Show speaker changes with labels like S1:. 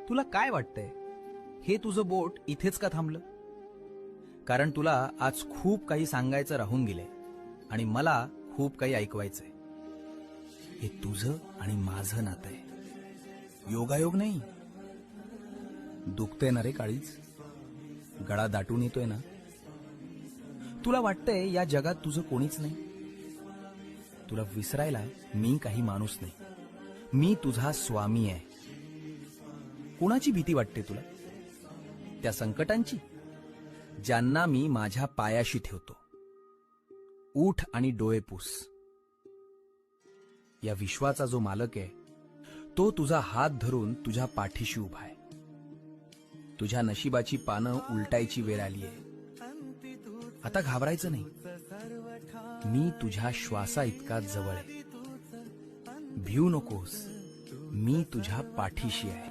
S1: तुला काय वाटतंय, हे तुझं बोट इथेच का थांबलं? कारण तुला आज खूप काही सांगायचं राहून गेलंय आणि मला खूप काही ऐकवायचंय. हे तुझं आणि माझं नातं आहे, योगायोग नाही. दुखतंय ना रे काळीज, गळा दाटून येतोय ना. तुला वाटतंय या जगात तुझं कोणीच नाही. तुला विसरायला मी काही माणूस नाही, मी तुझा स्वामी आहे. कुणाची भीती वाटते तुला? त्या संकटांची ज्यांना मी माझ्या पायाशी ठेवतो. उठ आणि डोळे पुस. या विश्वाचा जो मालक आहे तो तुझा हात धरून तुझ्या पाठीशी उभा आहे. तुझ्या नशिबाची पानं उलटायची वेळ आली आहे. आता घाबरायचं नाही, मी तुझ्या श्वासा इतका जवळ आहे. भिऊ नकोस, मी तुझ्या पाठीशी आहे.